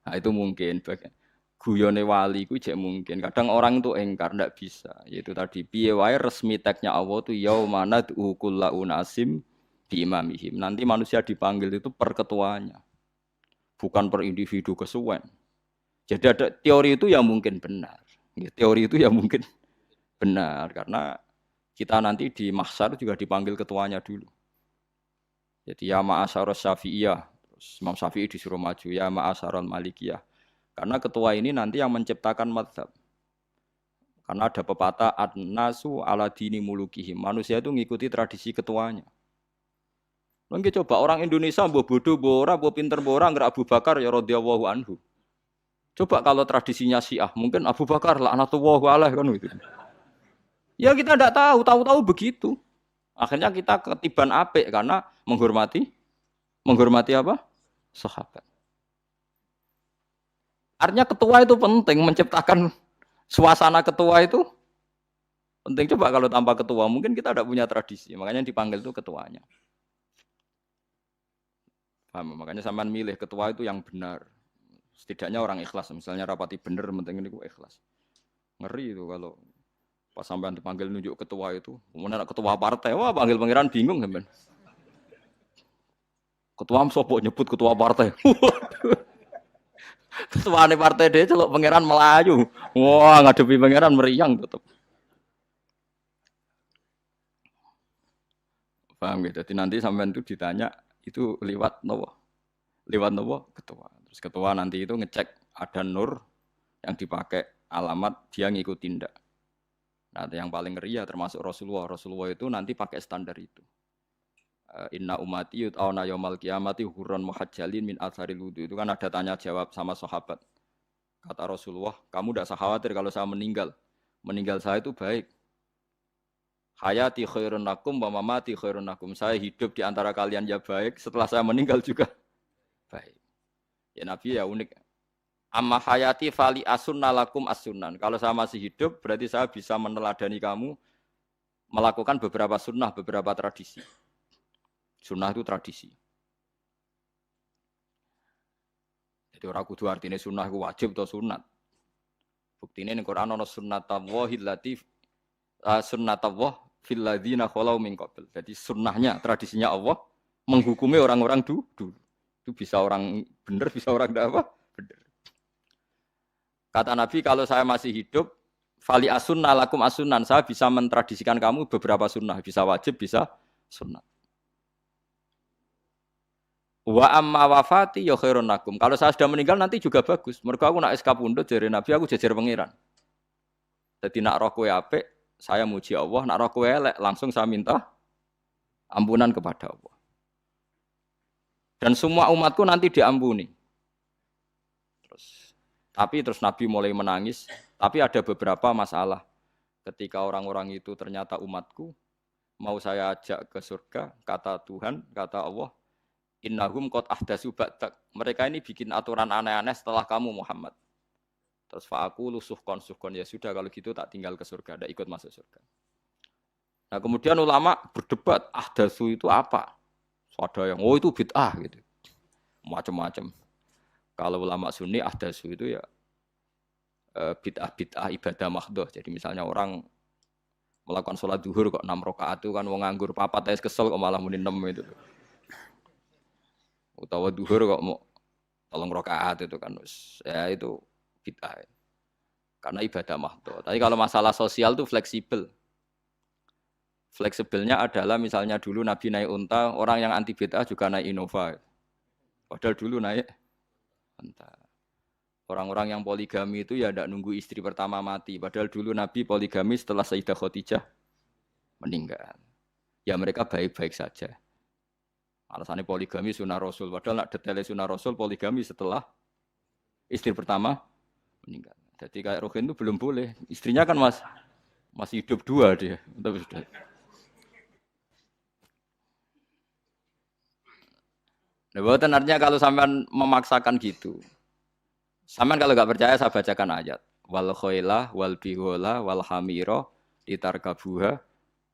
Nah, itu mungkin guyone wali ku jek mungkin. Kadang orang itu engkar ndak bisa. Yaitu tadi piye wae resmi teksnya Allah tuh yaumana kullu unasim di imamihim. Nanti manusia dipanggil itu per ketuanya, bukan per individu kesuwen. Jadi ada teori itu yang mungkin benar. Ya, teori itu yang mungkin benar karena kita nanti di mahsyar juga dipanggil ketuanya dulu. Jadi ya ma'asyarus syafi'iyah, terus Imam Syafi'i disuruh maju ya ma'asyarul malikiyah. Karena ketua ini nanti yang menciptakan mazhab. Karena ada pepatah an-nasu ala dini mulukihim. Manusia itu mengikuti tradisi ketuanya. Mungkin coba orang Indonesia mbok bodoh, mbok ora, mbok pinter, mbok ora nggak Abu Bakar ya radhiyallahu anhu. Coba kalau tradisinya Syiah, mungkin Abu Bakar laknatullah alaih kan gitu. Ya kita tidak tahu, tahu-tahu begitu. Akhirnya kita ketiban apik karena menghormati apa? Sahabat. Artinya ketua itu penting, menciptakan suasana ketua itu penting. Coba kalau tanpa ketua, mungkin kita tidak punya tradisi. Makanya yang dipanggil itu ketuanya. Paham? Makanya sampean milih ketua itu yang benar. Setidaknya orang ikhlas. Misalnya rapati benar, penting ini ikhlas. Ngeri itu kalau pas sampean dipanggil nunjuk ketua itu, kemudian ketua partai, wah panggil pangeran bingung sampean. Ketua sopok nyebut ketua partai. Ketua nih partai dia celok pangeran Melayu. Wah ngadepi pangeran meriang tetep. Paham gitu. Jadi nanti sampean itu ditanya itu lewat nopo? Lewat nopo? Ketua. Terus ketua nanti itu ngecek ada nur yang dipakai alamat dia ngikutin ndak. Nah, yang paling ngeri ya termasuk Rasulullah. Rasulullah itu nanti pakai standar itu. Inna umati yut'auna yaumal qiyamati hurran muhajjalin min atharil wudu. Itu kan ada tanya jawab sama sahabat. Kata Rasulullah, kamu tidak usah khawatir kalau saya meninggal. Meninggal saya itu baik. Hayati khairun lakum wa mamati khairun lakum. Saya hidup di antara kalian ya baik, setelah saya meninggal juga baik. Ya Nabi ya unik. Amma hayati fali asunna lakum as-sunan. Kalau saya masih hidup, berarti saya bisa meneladani kamu melakukan beberapa sunnah, beberapa tradisi. Sunnah itu tradisi. Jadi orang kudu artinya sunnah itu wajib atau sunat. Buktinya di Quran ada sunnatallahil latif sunnatullah fil ladzina khalau min qabl. Jadi sunnahnya, tradisinya Allah menghukumi orang-orang dulu. Itu bisa orang benar, bisa orang tidak apa? Benar. Kata Nabi, kalau saya masih hidup, fali asunna lakum asunan, saya bisa mentradisikan kamu beberapa sunnah, bisa wajib, bisa sunnah. Wa amma wafati ya khairun lakum. Kalau saya sudah meninggal nanti juga bagus. Mergo aku nak SK pundhut jare Nabi, aku jejer pangeran. Jadi nak roh kowe apik, saya muji Allah, nak roh kowe elek, langsung saya minta ampunan kepada Allah. Dan semua umatku nanti diampuni. Terus Nabi mulai menangis. Tapi ada beberapa masalah. Ketika orang-orang itu ternyata umatku, mau saya ajak ke surga, kata Tuhan, kata Allah, innahum qad ahdatsu ba'dak. Mereka ini bikin aturan aneh-aneh setelah kamu Muhammad. Terus fa'aqulu suhqan ya sudah kalau gitu tak tinggal ke surga, tidak ikut masuk surga. Nah kemudian ulama berdebat ahdatsu itu apa? Ada yang itu bid'ah gitu. Macam-macam. Kalau ulama sunni ahdatsu itu ya bid'ah ibadah mahdhah. Jadi misalnya orang melakukan sholat zuhur kok 6 rakaat itu kan wong nganggur papat ae kesel kok malah muni 6 itu. Utawa zuhur kok mau 3 rakaat itu kan ya itu bid'ah. Karena ibadah mahdhah. Tapi kalau masalah sosial itu fleksibel. Fleksibelnya adalah misalnya dulu Nabi naik unta, orang yang anti bid'ah juga naik Innova. Padahal dulu naik unta. Orang-orang yang poligami itu ya tidak nunggu istri pertama mati. Padahal dulu Nabi poligami setelah Sayyidah Khadijah meninggal. Ya mereka baik-baik saja. Alasannya poligami sunnah Rasul. Padahal nak detailnya sunnah Rasul poligami setelah istri pertama meninggal. Jadi kayak Rohin itu belum boleh. Istrinya kan masih hidup 2 dia. Tapi sudah. Nah, bukan artinya kalau sampean memaksakan gitu. Sampean kalau nggak percaya saya bacakan ayat. Wal khailah wal bihola wal hamiro ditarkabuha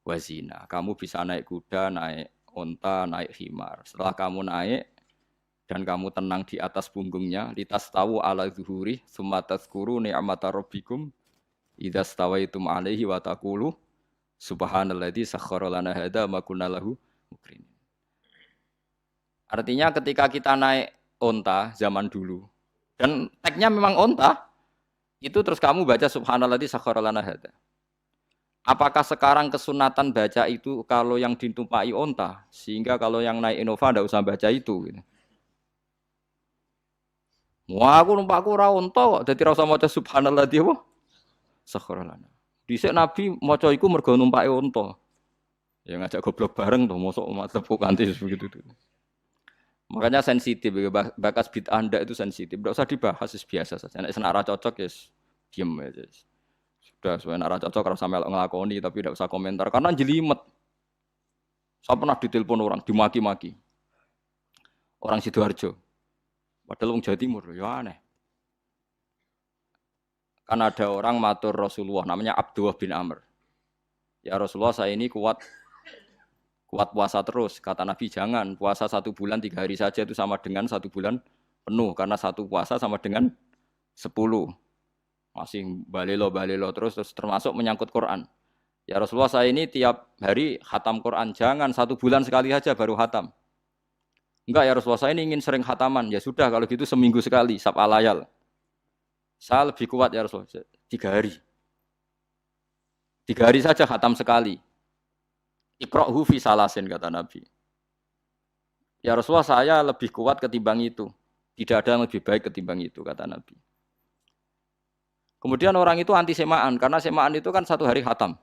wazina. Kamu bisa naik kuda, naik unta, naik himar. Setelah kamu naik dan kamu tenang di atas punggungnya, litastawu ala zuhuri summa tazkuru ni'mata rabbikum idza stawaitum alaihi wa taqulu subhanalladzi sakhkhara lana hadza ma kunna lahu muqrinin. Artinya ketika kita naik onta zaman dulu dan tagnya memang onta, itu terus kamu baca subhanalladzi sakhkhara lana hadza. Apakah sekarang kesunatan baca itu kalau yang ditumpai onta, sehingga kalau yang naik Innova tidak usah baca itu? Gitu. Wah, aku numpakku ora onta kok, dadi ora usah maca subhanalladzi apa? Sakhkhara lana. Dhisik Nabi maca iku mergo numpake onta. Ya ngajak goblok bareng to, mosok umat tepuk kanthi begitu tuh. Makanya sensitif, bakas bid'ah ndak itu sensitif, tidak usah dibahas, biasa saja. Nek senara cocok ya diem aja. Sudah, sebenarnya arah cocok kalau sampai ngelakoni tapi tidak usah komentar karena jelimet. Saya pernah ditelepon orang, dimaki-maki. Orang Sidoarjo. Padahal orang Jawa Timur, ya aneh. Karena ada orang matur Rasulullah, namanya Abdullah bin Amr. Ya Rasulullah, saya ini kuat puasa terus. Kata Nabi, jangan. Puasa 1 bulan 3 hari saja itu sama dengan 1 bulan penuh. Karena 1 puasa sama dengan 10. Masih balelo terus termasuk menyangkut Quran. Ya Rasulullah, saya ini tiap hari khatam Quran, jangan 1 bulan sekali saja baru khatam. Enggak ya Rasulullah, saya ini ingin sering khataman. Ya sudah kalau gitu seminggu sekali, sab'a layal. Saya lebih kuat ya Rasulullah, 3 hari. 3 hari saja khatam sekali. Iqra'hu fi salasin kata Nabi. Ya Rasulullah, saya lebih kuat ketimbang itu. Tidak ada yang lebih baik ketimbang itu kata Nabi. Kemudian orang itu anti semaan, karena semaan itu kan 1 hari khatam.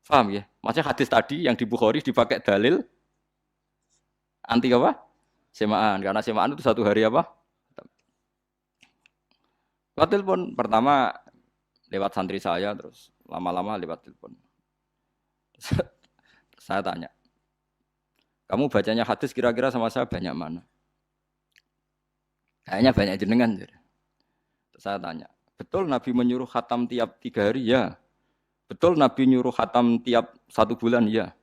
Paham ya? Maksudnya hadis tadi yang di Bukhari dipakai dalil anti apa? Semaan, karena semaan itu 1 hari apa? Lewat telepon, pertama lewat santri saya, terus lama-lama lewat telepon. Saya tanya, kamu bacanya hadis kira-kira sama saya banyak mana? Kayaknya banyak jenengan. Terus saya tanya, betul Nabi menyuruh khatam tiap 3 hari? Ya. Betul Nabi nyuruh khatam tiap 1 bulan? Ya.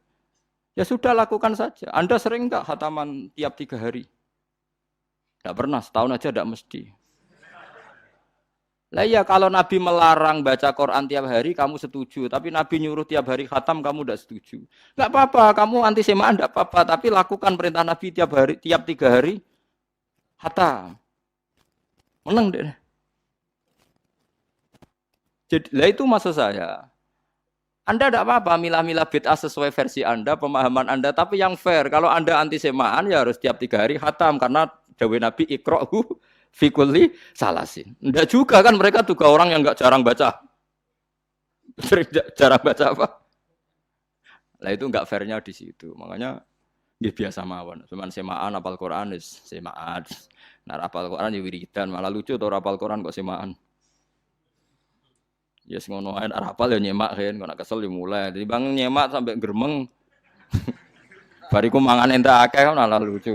Ya sudah lakukan saja. Anda sering enggak khataman tiap 3 hari? Enggak pernah, setahun aja enggak mesti. Lah iya kalau Nabi melarang baca Quran tiap hari kamu setuju, tapi Nabi nyuruh tiap hari khatam kamu enggak setuju. Enggak apa-apa, kamu anti semaan enggak apa-apa, tapi lakukan perintah Nabi tiap 3 hari khatam. Menang deh. Jadi, lah itu maksud saya. Anda tidak apa-apa milah-milah bid'ah sesuai versi Anda, pemahaman Anda, tapi yang fair. Kalau Anda anti semaan ya harus tiap 3 hari khatam karena dawuh Nabi iqra'hu fi kulli salasin. Enggak juga kan mereka juga orang yang enggak jarang baca. Jarang baca apa? Lah itu enggak fairnya di situ. Makanya dia biasa mawon. Cuman semaan apal Quran wis semaan. Nah apal Quran ya wiridan, malah lucu to apal Quran kok semaan. Ya yes, ngono ae rapal ya nyemak kan, kok nak kesel ya mulai. Jadi bang nyemak sampai geremeng. Bariku mangan entek akeh kan malah lucu.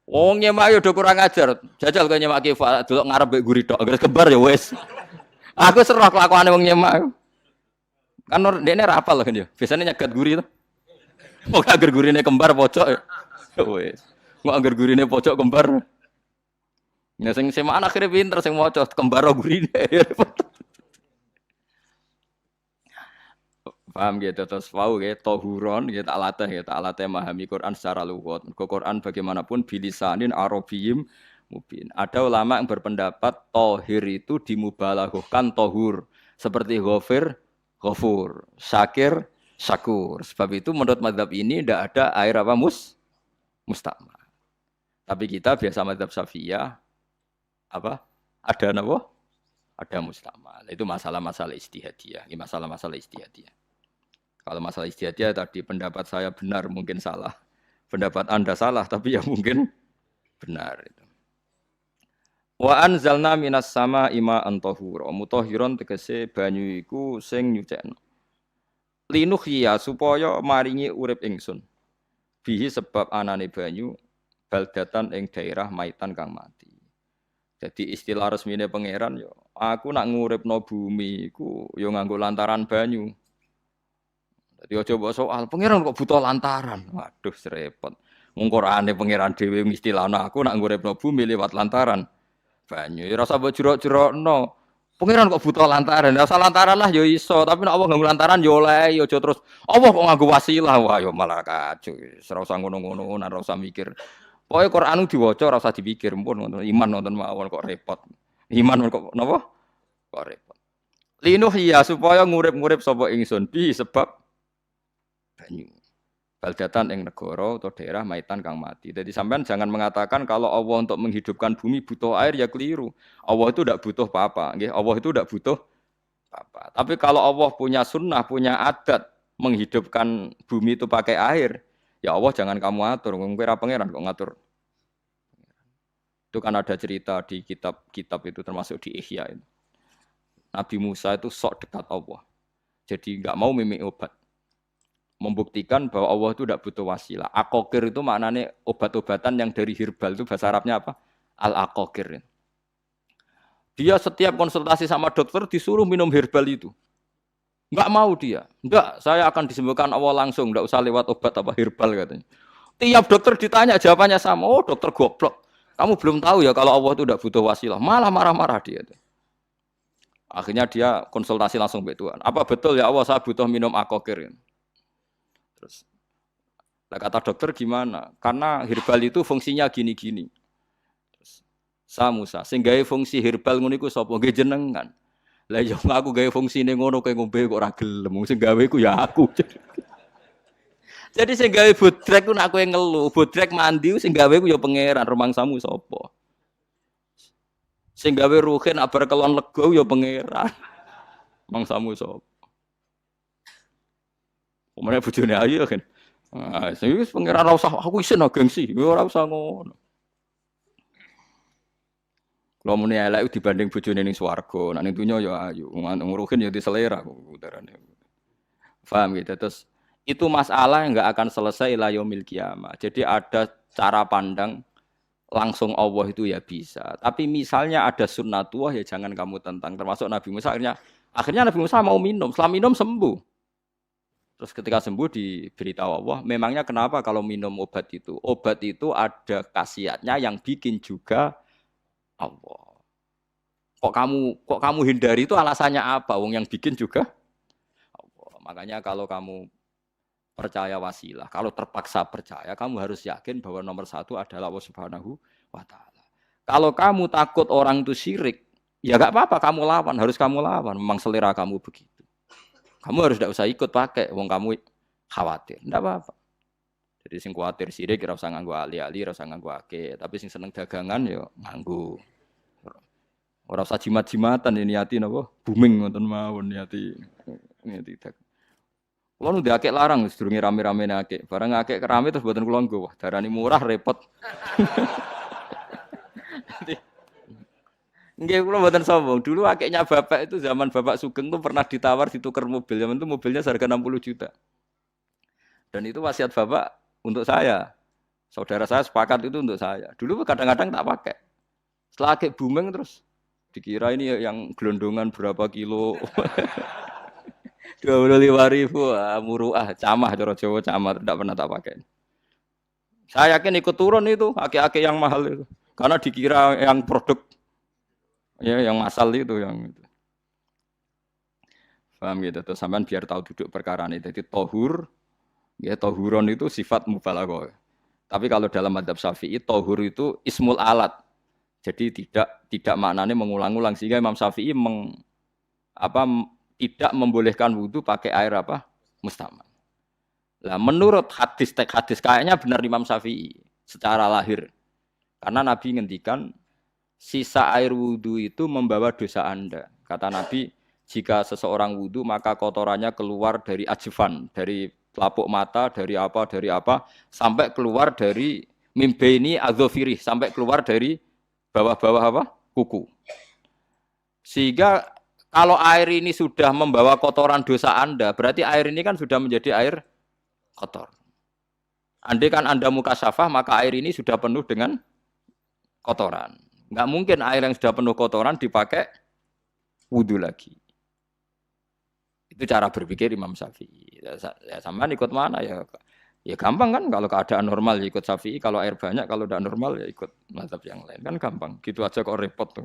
Wong nyemak yo do kurang ajar. Jajal kok nyemak ki delok ngarep mbek guri tok, anggere kembar ya wis. Aku serah kelakuane wong nyemak. Kan dekne rapal kan ya. Biasane nyegat guri to. Kok angger gurine kembar pojok ya. Wis. Kok angger gurine pojok kembar. Ya sing semaan akhire pinter sing maca kembar gurine. Paham gitu terus wau gitu tohuron gitu alatnya memahami Quran secara lugat. Quran bagaimanapun bilisanin arabiyim mubin. Ada ulama yang berpendapat tohir itu dimubalaghahkan tohur seperti ghafir, ghafur, syakir, syakur. Sebab itu menurut mazhab ini tidak ada air apa mustamal. Tapi kita biasa mazhab Syafi'iyah apa? Ada apa? Ada mustamal. Itu masalah-masalah ijtihadiyah. Ini masalah-masalah ijtihadiyah. Kalau masalah ijtihadiyah tadi pendapat saya benar mungkin salah. Pendapat Anda salah tapi ya mungkin benar itu. Wa anzalna minas sama ima antahura. Mutahhiron tegese banyu iku sing nyucekno. Linuhya supaya maringi urip ingsun. Bihi sebab anane banyu baldatan ing daerah maitan kang mati. Jadi istilah resmine pangeran yo aku nak nguripno bumi iku yo nganggo lantaran banyu. Jadi coba soal pangeran kok butuh lantaran. Waduh repot. Wong Qur'ane pangeran dhewe ngistilahno aku nak nguripno bumi lewat lantaran banyu. Ya rasa mbok jero-jerokno. Pangeran kok butuh lantaran. Ora usah lantaran lah ya iso, tapi nek Allah nganggo lantaran ya oleh, ya aja terus Allah kok nganggo wasilah. Wah ya malah kacau. Ora usah ngono-ngono, ora usah mikir. Pokoke Qur'an diwaca ora usah dipikir, pun ngono. Iman nonton mawon kok repot. Iman kok napa? Kok repot. Linuh ya supaya ngurip-ngurip sapa ingsun bi sebab banyu. Baldatan ing negara atau daerah maitan kang mati. Jadi sampean jangan mengatakan kalau Allah untuk menghidupkan bumi butuh air ya keliru. Allah itu tidak butuh apa-apa, nggih. Allah itu tidak butuh apa. Tapi kalau Allah punya sunnah, punya adat menghidupkan bumi itu pakai air, ya Allah jangan kamu atur. Kira pangeran kok ngatur. Itu kan ada cerita di kitab-kitab itu termasuk di Ihya itu. Nabi Musa itu sok dekat Allah. Jadi enggak mau mimik obat. Membuktikan bahwa Allah itu tidak butuh wasilah. Akokir itu maknanya obat-obatan yang dari herbal itu bahasa Arabnya apa? Al-akokir. Dia setiap konsultasi sama dokter disuruh minum herbal itu. Enggak mau dia. Enggak, saya akan disembuhkan Allah langsung, enggak usah lewat obat apa herbal katanya. Tiap dokter ditanya jawabannya sama. Oh, dokter goblok. Kamu belum tahu ya kalau Allah itu tidak butuh wasilah. Malah marah-marah dia. Akhirnya dia konsultasi langsung ke Tuhan. Apa betul ya Allah saya butuh minum akokir? Terus, kata dokter gimana? Karena herbal itu fungsinya gini-gini. Sa Musa, sing gawe fungsi herbal ngono iku sapa? Nggih jenengan. Lah yo aku gawe fungsine ngono kowe ngombe kok ora gelem. Sing gawe iku ya aku. Jadi sing gawe bodrek ku nek kowe ngelu, bodrek mandi sing gawe ku ya pangeran, rumangsamu sapa? Sing gawe ruhin abar kelon lega ya pangeran. Mangsamu sapa? Omane bojone ayu kan. Ah, sing wis pangeran ora usah aku isin gengsi, ora usah ngono. Kalau muni elek dibanding bojone ning swarga, nek ning donya ya ayu, nguruhin ya diselera udarane. Paham gitu. Terus itu masalah yang enggak akan selesai ila yaumil kiamah. Jadi ada cara pandang langsung Allah itu ya bisa. Tapi misalnya ada sunnatullah ya jangan kamu tentang. Termasuk Nabi Musa akhirnya Nabi Musa mau minum, setelah minum sembuh. Terus ketika sembuh diberitahu Allah, memangnya kenapa kalau minum obat itu? Obat itu ada khasiatnya yang bikin juga Allah. Kok kamu hindari itu alasannya apa? Wong yang bikin juga Allah. Makanya kalau kamu percaya wasilah, kalau terpaksa percaya, kamu harus yakin bahwa nomor satu adalah Allah Subhanahu wa Ta'ala. Kalau kamu takut orang itu syirik, ya gak apa-apa, kamu lawan, harus kamu lawan. Memang selera kamu begitu. Kamu harus tidak usah ikut pakai, wong kamu khawatir, tidak apa-apa. Jadi sing khawatir sirik, kira usah nganggu ali-ali, kira usah nganggu ake. Tapi sing seneng dagangan, ya nganggu. Orang usah jimat-jimatan ini hati, napa booming ngoten mawon niati dagang. Kulo nu diakek larang sedurunge rame-rame akek. Barang akek kerame terus mboten kula nggo. Wah, darani murah repot. Nggih kula mboten sombong. Dulu akeknya bapak itu zaman Bapak Sugeng tuh pernah ditawar ditukar mobil. Zaman itu mobilnya seharga 60 juta. Dan itu wasiat bapak untuk saya. Saudara saya sepakat itu untuk saya. Dulu kadang-kadang tak pakai. Setelah akek booming terus dikira ini yang gelondongan berapa kilo. 25.000 muruah camah cara Jawa camah tidak pernah tak pakai. Saya yakin ikut turun itu ake-ake yang mahal itu karena dikira yang produk ya yang masal itu yang itu. Paham gitu terus sampean biar tahu duduk perkara ini. Jadi tohur ya tohuron itu sifat mubalaghah. Tapi kalau dalam madzhab Syafi'i tohur itu ismul alat. Jadi tidak maknanya mengulang-ulang sehingga Imam Syafi'i tidak membolehkan wudu pakai air apa? Mustamal. Lah menurut hadis kayaknya benar Imam Syafi'i secara lahir. Karena Nabi ngendikan sisa air wudu itu membawa dosa Anda. Kata Nabi, jika seseorang wudu maka kotorannya keluar dari ajfan, dari telapuk mata, dari apa sampai keluar dari mimbaini adzofirih, sampai keluar dari bawah-bawah apa? Kuku. Sehingga kalau air ini sudah membawa kotoran dosa Anda, berarti air ini kan sudah menjadi air kotor. Andai kan Anda mukasyafah, maka air ini sudah penuh dengan kotoran. Enggak mungkin air yang sudah penuh kotoran dipakai wudu lagi. Itu cara berpikir Imam Syafi'i. Ya sampean ikut mana ya? Ya gampang kan kalau keadaan normal ya ikut Syafi'i, kalau air banyak, kalau tidak normal ya ikut mazhab yang lain. Kan gampang. Gitu aja kok repot tuh.